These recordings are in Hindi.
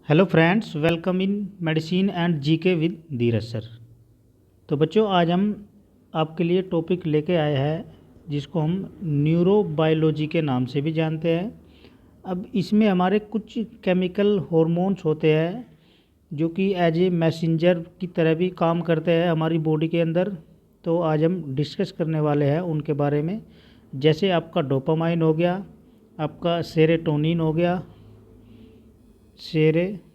Hello friends, welcome in medicine and GK with Dheeraj sir. तो बच्चों, आज हम आपके लिए टॉपिक लेके आए हैं जिसको हम न्यूरोबायोलॉजी के नाम से भी जानते हैं। अब इसमें हमारे कुछ केमिकल हॉर्मोन्स होते हैं जो कि एज ए मैसेंजर की तरह भी काम करते हैं हमारी बॉडी के अंदर। तो आज हम डिस्कस करने वाले हैं उनके बारे में। जैसे आपका डोपामाइन हो गया, आपका सेरोटोनिन हो गया, सेरोटोनिन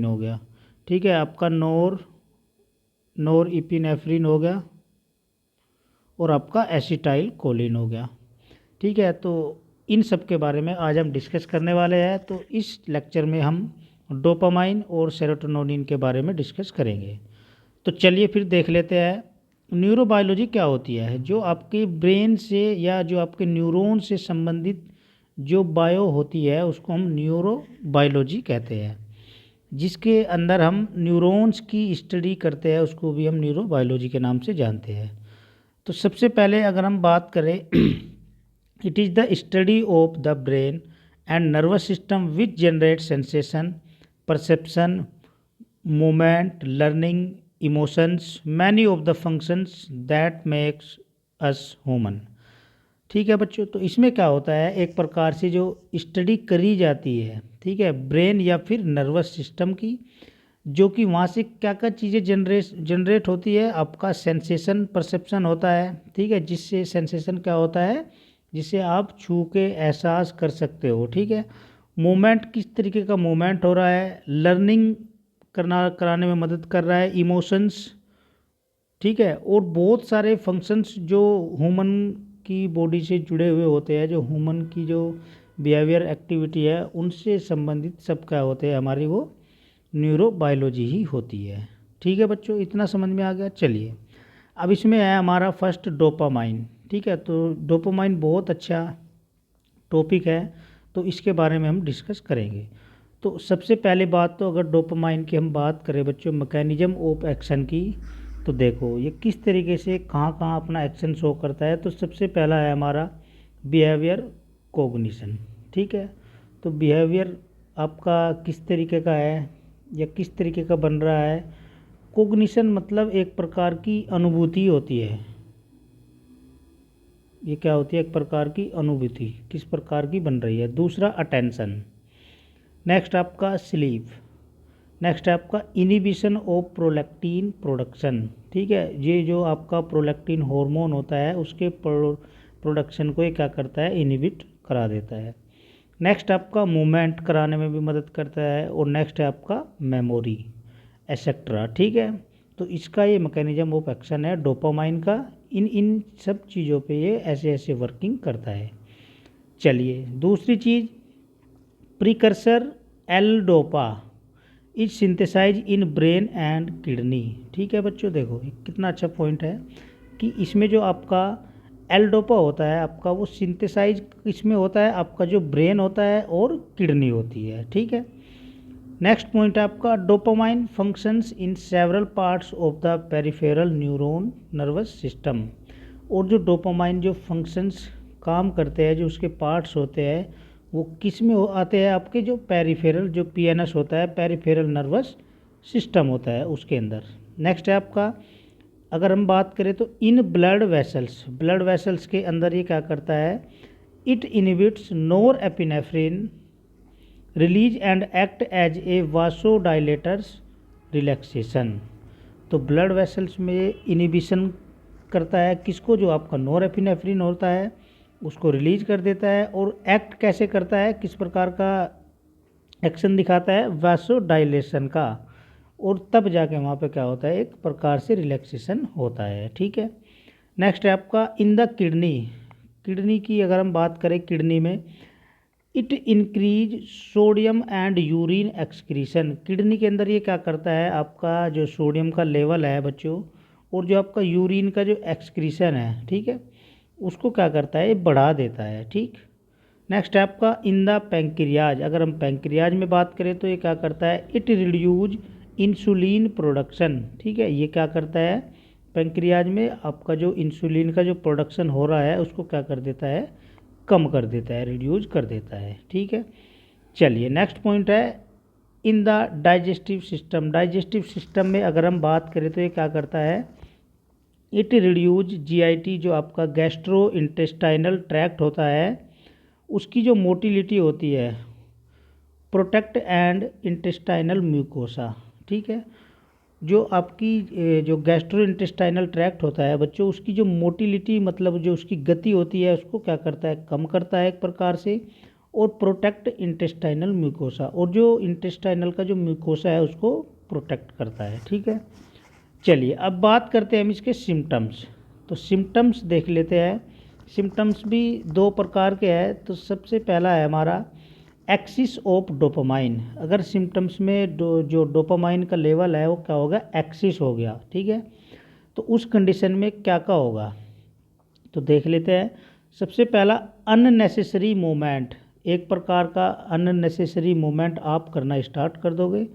हो गया, ठीक है, आपका नोर इपिनेफ्रिन हो गया और आपका एसिटाइल कोलिन हो गया। ठीक है, तो इन सब के बारे में आज हम डिस्कस करने वाले हैं। तो इस लेक्चर में हम डोपामाइन और सेरोटोनिन के बारे में डिस्कस करेंगे। तो चलिए फिर देख लेते हैं न्यूरोबायोलॉजी क्या होती है। जो आपके ब्रेन से या जो आपके न्यूरॉन से संबंधित जो बायो होती है उसको हम न्यूरोबायोलॉजी कहते हैं। जिसके अंदर हम न्यूरॉन्स की स्टडी करते हैं उसको भी हम न्यूरोबायोलॉजी के नाम से जानते हैं। तो सबसे पहले अगर हम बात करें it is the study of the brain and nervous system which generate sensation, perception, movement, learning, emotions, many of the functions that makes us human. ठीक है बच्चों, तो इसमें क्या होता है, एक प्रकार से जो स्टडी करी जाती है, ठीक है, ब्रेन या फिर नर्वस सिस्टम की, जो कि वहाँ से क्या क्या चीज़ें जनरेट होती है। आपका सेंसेशन परसेप्शन होता है, ठीक है, जिससे सेंसेशन क्या होता है, जिसे आप छू के एहसास कर सकते हो। ठीक है, मूवमेंट, किस तरीके का मूवमेंट हो रहा है, लर्निंग कराने में मदद कर रहा है, इमोशंस, ठीक है, और बहुत सारे फंक्शंस जो ह्यूमन की बॉडी से जुड़े हुए होते हैं, जो ह्यूमन की जो बिहेवियर एक्टिविटी है उनसे संबंधित सब क्या होते हैं, हमारी वो न्यूरोबायोलॉजी ही होती है। ठीक है बच्चों, इतना समझ में आ गया। चलिए, अब इसमें है हमारा फर्स्ट डोपामाइन। ठीक है, तो डोपामाइन बहुत अच्छा टॉपिक है, तो इसके बारे में हम डिस्कस करेंगे। तो सबसे पहले बात, तो अगर डोपामाइन की हम बात करें बच्चों, मैकेनिज्म ऑफ एक्शन की, तो देखो ये किस तरीके से कहाँ कहाँ अपना एक्शन शो करता है। तो सबसे पहला है हमारा बिहेवियर कोग्निशन। ठीक है, तो बिहेवियर आपका किस तरीके का है या किस तरीके का बन रहा है। कोग्निशन मतलब एक प्रकार की अनुभूति होती है। ये क्या होती है, एक प्रकार की अनुभूति किस प्रकार की बन रही है। दूसरा अटेंशन, नेक्स्ट आपका स्लीप, नेक्स्ट आपका इनिबिशन ऑफ प्रोलैक्टिन प्रोडक्शन। ठीक है, ये जो आपका प्रोलैक्टिन हार्मोन होता है उसके प्रोडक्शन को ये क्या करता है, इनिबिट करा देता है। नेक्स्ट आपका मूवमेंट कराने में भी मदद करता है, और नेक्स्ट है आपका मेमोरी एसेट्रा। ठीक है, तो इसका ये मैकेनिज्म ऑफ एक्शन है डोपामाइन का। इन सब चीज़ों पे ये ऐसे ऐसे वर्किंग करता है। चलिए, दूसरी चीज़, precursor L dopa is synthesize in brain and kidney. ठीक है बच्चों, देखो ये कितना अच्छा पॉइंट है कि इसमें जो आपका एल डोपा होता है आपका, वो सिंथेसाइज इसमें होता है, आपका जो ब्रेन होता है और किडनी होती है। ठीक है, नेक्स्ट पॉइंट है आपका dopamine functions in several parts of the peripheral neuron nervous system. और जो डोपामाइन जो फंक्शंस काम करते हैं, जो उसके पार्ट्स होते हैं, वो किस में आते हैं, आपके जो पेरिफेरल जो पीएनएस होता है, पेरिफेरल नर्वस सिस्टम होता है उसके अंदर। नेक्स्ट है आपका, अगर हम बात करें तो in blood vessels, blood vessels के अंदर ये क्या करता है, it inhibits norepinephrine release and act as a vasodilators relaxation. तो ब्लड वेसल्स में इनिबिशन करता है किसको, जो आपका नॉरएपिनेफ्रिन होता है उसको रिलीज कर देता है, और एक्ट कैसे करता है, किस प्रकार का एक्शन दिखाता है, वासोडाइलेशन का, और तब जाके वहाँ पे क्या होता है, एक प्रकार से रिलैक्सेशन होता है। ठीक है, नेक्स्ट है आपका इन द किडनी। किडनी की अगर हम बात करें, किडनी में it increase sodium and urine excretion. Kidney के अंदर ये क्या करता है, आपका जो सोडियम का लेवल है बच्चों, और जो आपका यूरिन का जो एक्सक्रीशन है, ठीक है, उसको क्या करता है, ये बढ़ा देता है। ठीक, नेक्स्ट है आपका इन द पैंक्रियाज। अगर हम पैंक्रियाज में बात करें तो ये क्या करता है, इट रिड्यूज इंसुलिन प्रोडक्शन। ठीक है, ये क्या करता है, पैंक्रियाज में आपका जो इंसुलिन का जो प्रोडक्शन हो रहा है उसको क्या कर देता है, कम कर देता है, रिड्यूज कर देता है। ठीक है, चलिए नेक्स्ट पॉइंट है in the digestive system. Digestive system में अगर हम बात करें तो ये क्या करता है, इट रिड्यूज जीआईटी, जो आपका गैस्ट्रो इंटेस्टाइनल ट्रैक्ट होता है उसकी जो मोटिलिटी होती है, प्रोटेक्ट एंड इंटेस्टाइनल म्यूकोसा, ठीक है। जो आपकी जो गैस्ट्रो इंटेस्टाइनल ट्रैक्ट होता है बच्चों, उसकी जो मोटिलिटी मतलब जो उसकी गति होती है उसको क्या करता है, कम करता है एक प्रकार से, और प्रोटेक्ट इंटेस्टाइनल म्यूकोसा, और जो इंटेस्टाइनल का जो म्यूकोसा है उसको प्रोटेक्ट करता है, ठीक है। चलिए अब बात करते हैं हम इसके सिम्टम्स। तो सिम्टम्स देख लेते हैं। सिम्टम्स भी दो प्रकार के हैं। तो सबसे पहला है हमारा एक्सिस ऑफ डोपामाइन। अगर सिम्टम्स में जो डोपामाइन का लेवल है वो क्या होगा, एक्सिस हो गया, ठीक है। तो उस कंडीशन में क्या क्या होगा तो देख लेते हैं। सबसे पहला अननेसेसरी मूवमेंट, एक प्रकार का अननेसेसरी मूवमेंट आप करना स्टार्ट कर दोगे।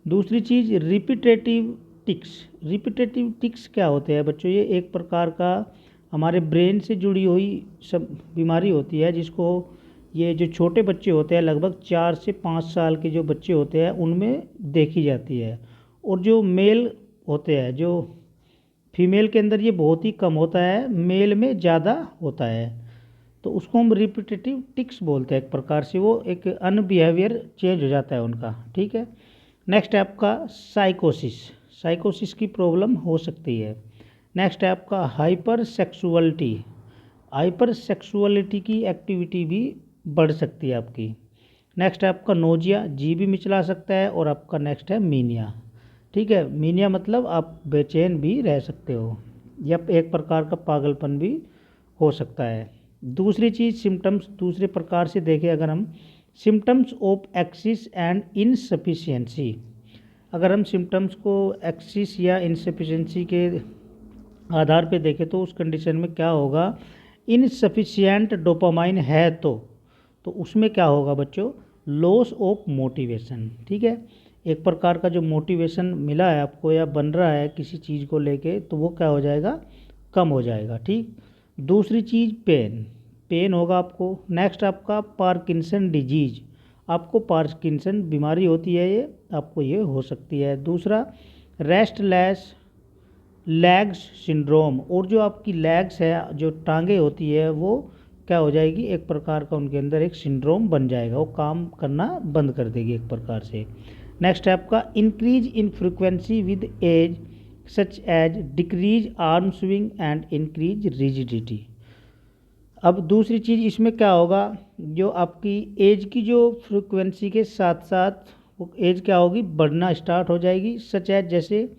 दूसरी चीज़ रिपीटेटिव टिक्स। रिपीटेटिव टिक्स क्या होते हैं बच्चों, ये एक प्रकार का हमारे ब्रेन से जुड़ी हुई सब बीमारी होती है, जिसको ये जो छोटे बच्चे होते हैं लगभग 4 से 5 साल के जो बच्चे होते हैं उनमें देखी जाती है। और जो मेल होते हैं, जो फीमेल के अंदर ये बहुत ही कम होता है, मेल में ज़्यादा होता है। तो उसको हम रिपीटेटिव टिक्स बोलते हैं एक प्रकार से, वो एक अनबिहेवियर चेंज हो जाता है उनका, ठीक है। नेक्स्ट है आपका साइकोसिस। साइकोसिस की प्रॉब्लम हो सकती है। नेक्स्ट है आपका हाइपर सेक्सुअलिटी। हाइपर सेक्सुअलिटी की एक्टिविटी भी बढ़ सकती है आपकी। नेक्स्ट है आपका नोजिया, जी भी मिचला सकता है। और आपका नेक्स्ट है मीनिया, ठीक है। मीनिया मतलब आप बेचैन भी रह सकते हो, या एक प्रकार का पागलपन भी हो सकता है। दूसरी चीज़ सिम्टम्स दूसरे प्रकार से देखें अगर हम, symptoms of axis and insufficiency. अगर हम सिम्टम्स को एक्सिस या इनसफिशिएंसी के आधार पे देखें तो उस कंडीशन में क्या होगा, इनसफिशिएंट डोपामाइन है तो उसमें क्या होगा बच्चों, लॉस ऑफ मोटिवेशन, ठीक है। एक प्रकार का जो मोटिवेशन मिला है आपको या बन रहा है किसी चीज़ को लेके, तो वो क्या हो जाएगा, कम हो जाएगा, ठीक। दूसरी चीज़ पेन होगा आपको। नेक्स्ट आपका पार्किंसन डिजीज, आपको पार्किंसन बीमारी होती है, ये आपको ये हो सकती है। दूसरा रेस्टलेस लेग्स सिंड्रोम, और जो आपकी लेग्स है, जो टांगे होती है, वो क्या हो जाएगी, एक प्रकार का उनके अंदर एक सिंड्रोम बन जाएगा, वो काम करना बंद कर देगी एक प्रकार से। नेक्स्ट है आपका increase in frequency with age such as decrease arm swing and increase rigidity. अब दूसरी चीज़ इसमें क्या होगा, जो आपकी एज की जो फ्रिक्वेंसी के साथ साथ वो एज क्या होगी, बढ़ना स्टार्ट हो जाएगी। सच एज जैसे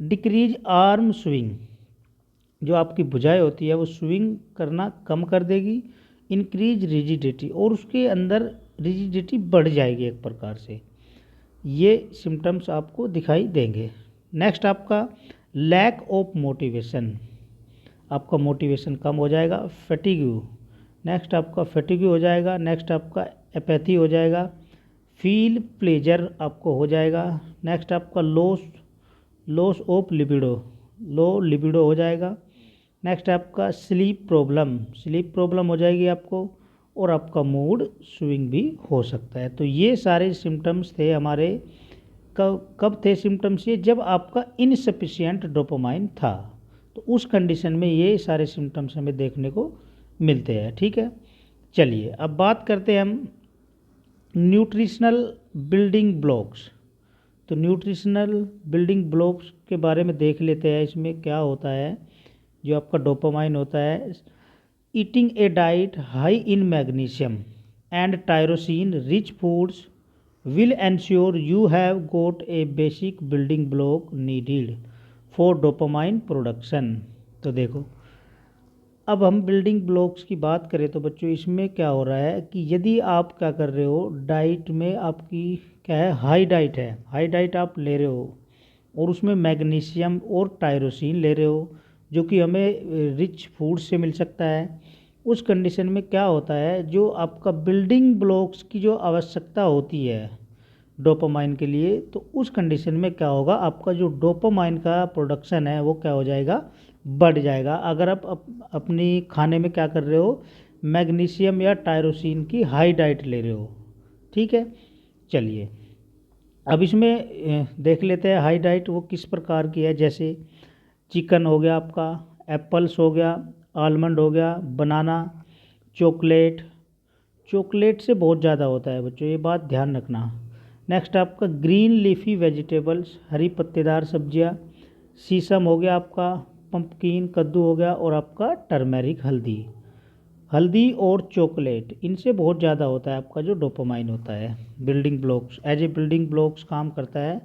डिक्रीज आर्म स्विंग, जो आपकी भुजाएं होती है वो स्विंग करना कम कर देगी। इंक्रीज रिजिडिटी, और उसके अंदर रिजिडिटी बढ़ जाएगी एक प्रकार से। ये सिम्टम्स आपको दिखाई देंगे। नेक्स्ट आपका लैक ऑफ मोटिवेशन, आपका मोटिवेशन कम हो जाएगा। फैटिग्यू, नेक्स्ट आपका फैटिग्यू हो जाएगा। नेक्स्ट आपका एपैथी हो जाएगा। फील प्लेजर आपको हो जाएगा। नेक्स्ट आपका loss of libido, low libido हो जाएगा। नेक्स्ट आपका स्लीप प्रॉब्लम हो जाएगी आपको। और आपका मूड स्विंग भी हो सकता है। तो ये सारे सिम्टम्स थे हमारे, कब थे सिम्टम्स ये, जब आपका इनसफिशिएंट डोपामाइन था, तो उस कंडीशन में ये सारे सिम्टम्स हमें देखने को मिलते हैं, ठीक है। चलिए अब बात करते हैं हम न्यूट्रिशनल बिल्डिंग ब्लॉक्स। तो न्यूट्रिशनल बिल्डिंग ब्लॉक्स के बारे में देख लेते हैं। इसमें क्या होता है, जो आपका डोपामाइन होता है, eating A diet high in magnesium and tyrosine rich foods will ensure you have got a basic building block needed for dopamine production। तो देखो अब हम बिल्डिंग ब्लॉक्स की बात करें तो बच्चों इसमें क्या हो रहा है कि यदि आप क्या कर रहे हो, डाइट में आपकी क्या है, हाई डाइट आप ले रहे हो, और उसमें मैग्नीशियम और टायरोसिन ले रहे हो, जो कि हमें रिच फूड से मिल सकता है। उस कंडीशन में क्या होता है, जो आपका बिल्डिंग ब्लॉक्स की जो आवश्यकता होती है डोपामाइन के लिए, तो उस कंडीशन में क्या होगा, आपका जो डोपामाइन का प्रोडक्शन है वो क्या हो जाएगा, बढ़ जाएगा। अगर आप अपनी खाने में क्या कर रहे हो, मैग्नीशियम या टायरोसिन की हाई डाइट ले रहे हो, ठीक है। चलिए अब इसमें देख लेते हैं हाई डाइट वो किस प्रकार की है। जैसे चिकन हो गया आपका, एप्पल्स हो गया, आलमंड हो गया, बनाना, चॉकलेट। चॉकलेट से बहुत ज़्यादा होता है बच्चों, ये बात ध्यान रखना। नेक्स्ट आपका ग्रीन लीफी वेजिटेबल्स, हरी पत्तेदार सब्जियां, सीसम हो गया आपका, पंपकिन कद्दू हो गया, और आपका टर्मेरिक हल्दी। हल्दी और चॉकलेट, इनसे बहुत ज़्यादा होता है आपका जो डोपामाइन होता है, building blocks, as a building blocks काम करता है।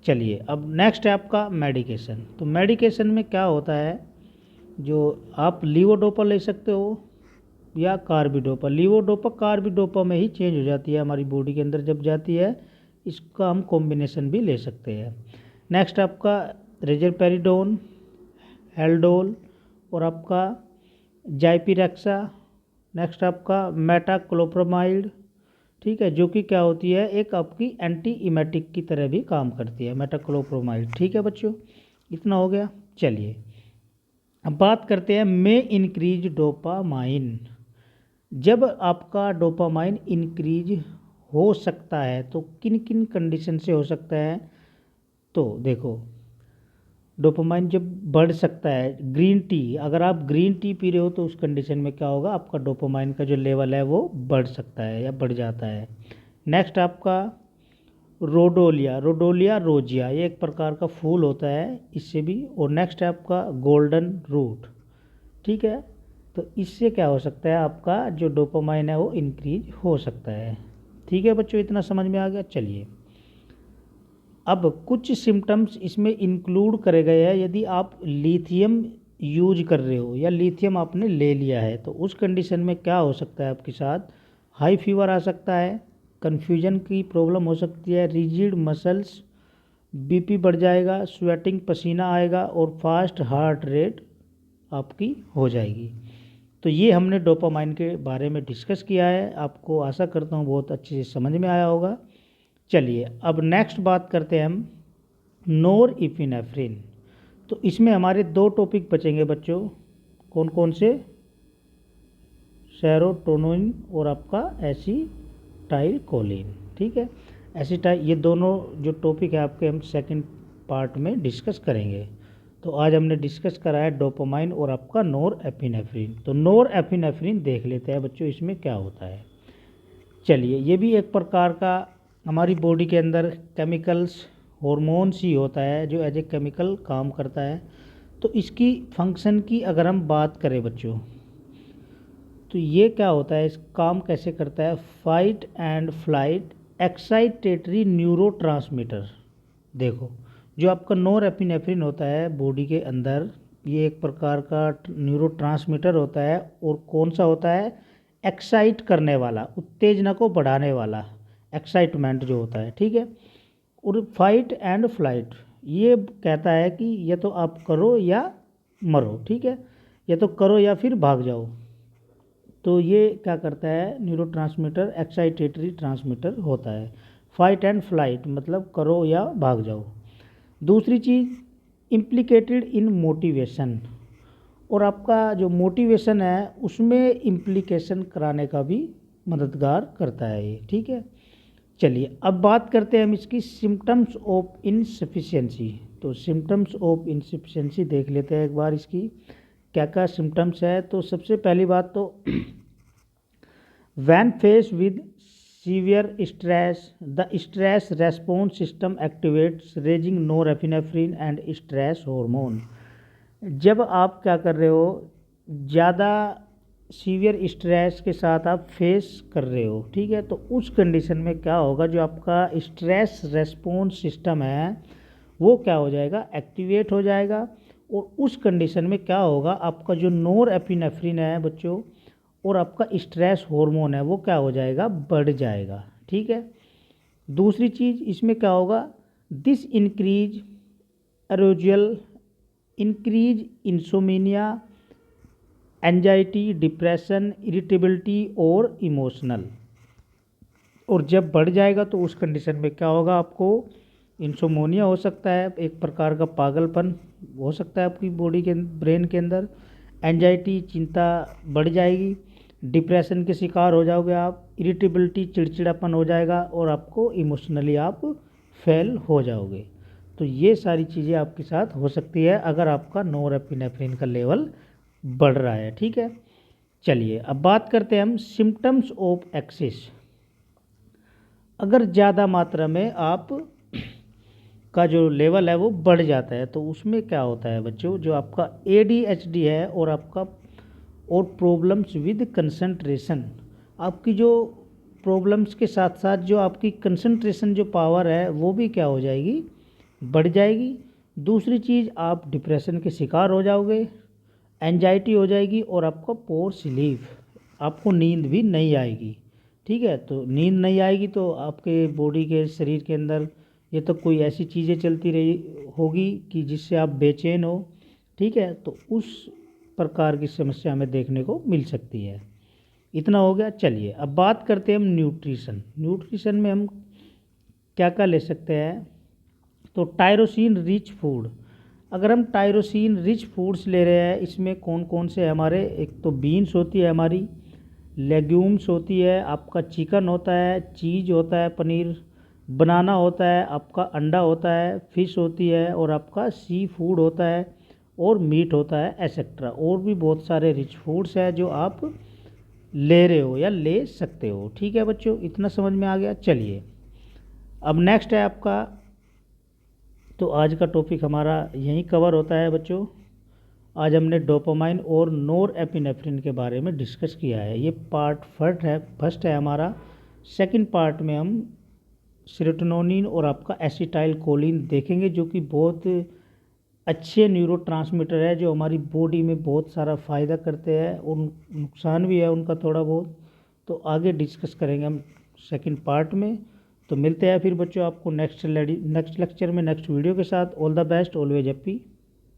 चलिए अब नेक्स्ट है आपका मेडिकेशन। तो मेडिकेशन में क्या होता है, जो आप लीवोडोपा ले सकते हो या कार्बिडोपा। लीवोडोपा कार्बिडोपा में ही चेंज हो जाती है हमारी बॉडी के अंदर जब जाती है, इसका हम कॉम्बिनेशन भी ले सकते हैं। नेक्स्ट आपका रेजरपेरिडोन, हेल्डोल, और आपका जाइपिरेक्सा। नेक्स्ट आपका मेटाक्लोप्रोमाइड, ठीक है, जो कि क्या होती है, एक आपकी एंटी इमेटिक की तरह भी काम करती है मेटाक्लोप्रोमाइड। ठीक है बच्चों, इतना हो गया। चलिए अब बात करते हैं मे इंक्रीज डोपामाइन। जब आपका डोपामाइन इंक्रीज हो सकता है तो किन किन कंडीशन से हो सकता है। तो देखो, डोपामाइन जब बढ़ सकता है, ग्रीन टी, अगर आप ग्रीन टी पी रहे हो तो उस कंडीशन में क्या होगा, आपका डोपामाइन का जो लेवल है वो बढ़ सकता है या बढ़ जाता है। नेक्स्ट आपका रोडोलिया, रोडोलिया रोजिया, ये एक प्रकार का फूल होता है, इससे भी। और नेक्स्ट है आपका गोल्डन रूट। ठीक है, तो इससे क्या हो सकता है, आपका जो डोपामाइन है वो इंक्रीज हो सकता है। ठीक है बच्चों, इतना समझ में आ गया। चलिए अब कुछ सिम्टम्स इसमें इंक्लूड करे गए हैं। यदि आप लिथियम यूज कर रहे हो या लिथियम आपने ले लिया है तो उस कंडीशन में क्या हो सकता है आपके साथ, हाई फीवर आ सकता है, कन्फ्यूजन की प्रॉब्लम हो सकती है, रिजिड मसल्स, बीपी बढ़ जाएगा, स्वेटिंग पसीना आएगा, और फास्ट हार्ट रेट आपकी हो जाएगी। तो ये हमने डोपामाइन के बारे में डिस्कस किया है, आपको आशा करता हूँ बहुत अच्छे से समझ में आया होगा। चलिए अब नेक्स्ट बात करते हैं हम नोर इफिनेफ्रिन। तो इसमें हमारे दो टॉपिक बचेंगे बच्चों, कौन कौन से, सेरोटोनिन और आपका एसिटाइलकोलिन। ठीक है, ये दोनों जो टॉपिक है आपके, हम सेकंड पार्ट में डिस्कस करेंगे। तो आज हमने डिस्कस करा है डोपामाइन और आपका नोर एपिनेफ्रिन। तो नोर एपिनेफ्रिन देख लेते हैं बच्चों, इसमें क्या होता है। चलिए, ये भी एक प्रकार का हमारी बॉडी के अंदर केमिकल्स, हॉर्मोन्स ही होता है जो एज ए केमिकल काम करता है। तो इसकी फंक्शन की अगर हम बात करें बच्चों, तो ये क्या होता है, इस काम कैसे करता है, fight and flight excitatory neurotransmitter. देखो, जो आपका नोर एपिनेफ्रिन होता है बॉडी के अंदर, ये एक प्रकार का न्यूरोट्रांसमीटर होता है। और कौन सा होता है, एक्साइट करने वाला, उत्तेजना को बढ़ाने वाला, एक्साइटमेंट जो होता है। ठीक है, और फाइट एंड फ्लाइट ये कहता है कि या तो आप करो या मरो। ठीक है, या तो करो या फिर भाग जाओ। तो ये क्या करता है, न्यूरोट्रांसमीटर एक्साइटेटरी ट्रांसमीटर होता है। फाइट एंड फ्लाइट मतलब करो या भाग जाओ। दूसरी चीज़, इम्प्लिकेटेड इन मोटिवेशन, और आपका जो मोटिवेशन है उसमें इम्प्लीकेशन कराने का भी मददगार करता है ये। ठीक है, चलिए अब बात करते हैं हम इसकी सिम्टम्स ऑफ इनसफिशिएंसी। तो सिम्टम्स ऑफ इनसफिशिएंसी देख लेते हैं एक बार, इसकी क्या क्या सिम्टम्स है। तो सबसे पहली बात तो when face with severe stress, the stress response system activates raising norepinephrine and stress hormone. जब आप क्या कर रहे हो, ज़्यादा सीवियर स्ट्रेस के साथ आप फेस कर रहे हो, ठीक है, तो उस कंडीशन में क्या होगा, जो आपका स्ट्रेस रेस्पॉन्स सिस्टम है वो क्या हो जाएगा, एक्टिवेट हो जाएगा। और उस कंडीशन में क्या होगा, आपका जो नोर एपिनेफ्रिन है बच्चों और आपका स्ट्रेस हार्मोन है वो क्या हो जाएगा, बढ़ जाएगा। ठीक है, दूसरी चीज़ इसमें क्या होगा, this increase arousal, increase insomnia, anxiety, depression, irritability और इमोशनल। और जब बढ़ जाएगा तो उस कंडीशन में क्या होगा, आपको इंसोमोनिया हो सकता है, एक प्रकार का पागलपन हो सकता है आपकी बॉडी के ब्रेन के अंदर, एंजाइटी चिंता बढ़ जाएगी, डिप्रेशन के शिकार हो जाओगे आप, इरिटेबिलिटी चिड़चिड़ापन हो जाएगा और आपको इमोशनली आप फेल हो जाओगे। तो ये सारी चीज़ें आपके साथ हो सकती है अगर आपका नॉरएपिनेफ्रिन का लेवल बढ़ रहा है। ठीक है, चलिए अब बात करते हैं हम सिम्टम्स ऑफ एक्सेस। अगर ज़्यादा मात्रा में आप का जो लेवल है वो बढ़ जाता है तो उसमें क्या होता है बच्चों, जो आपका ADHD है और आपका और प्रॉब्लम्स विद कंसंट्रेशन, आपकी जो प्रॉब्लम्स के साथ साथ जो आपकी कंसंट्रेशन जो पावर है वो भी क्या हो जाएगी, बढ़ जाएगी। दूसरी चीज़, आप डिप्रेशन के शिकार हो जाओगे, एंजाइटी हो जाएगी और आपका पोर स्लीप, आपको नींद भी नहीं आएगी। ठीक है, तो नींद नहीं आएगी तो आपके बॉडी के शरीर के अंदर ये तो कोई ऐसी चीज़ें चलती रही होगी कि जिससे आप बेचैन हो। ठीक है, तो उस प्रकार की समस्या हमें देखने को मिल सकती है। इतना हो गया। चलिए अब बात करते हैं हम न्यूट्रिशन। न्यूट्रिशन में हम क्या क्या ले सकते हैं, तो टायरोसिन रिच फूड। अगर हम टायरोसिन रिच फूड्स ले रहे हैं, इसमें कौन कौन से हमारे, एक तो बीन्स होती है हमारी, लेग्यूम्स होती है, आपका चिकन होता है, चीज़ होता है, पनीर, बनाना होता है, आपका अंडा होता है, फिश होती है और आपका सी फूड होता है और मीट होता है एसेट्रा। और भी बहुत सारे रिच फूड्स हैं जो आप ले रहे हो या ले सकते हो। ठीक है बच्चों, इतना समझ में आ गया। चलिए अब नेक्स्ट है आपका, तो आज का टॉपिक हमारा यहीं कवर होता है बच्चों। आज हमने डोपामाइन और नॉरएपिनेफ्रिन के बारे में डिस्कस किया है। ये पार्ट फर्स्ट है हमारा। सेकंड पार्ट में हम सेरोटोनिन और आपका एसिटाइल कोलिन देखेंगे, जो कि बहुत अच्छे न्यूरोट्रांसमीटर है जो हमारी बॉडी में बहुत सारा फ़ायदा करते हैं और नुकसान भी है उनका थोड़ा बहुत। तो आगे डिस्कस करेंगे हम सेकंड पार्ट में। तो मिलते हैं फिर बच्चों आपको नेक्स्ट लेक्चर में नेक्स्ट वीडियो के साथ। All the best, always happy.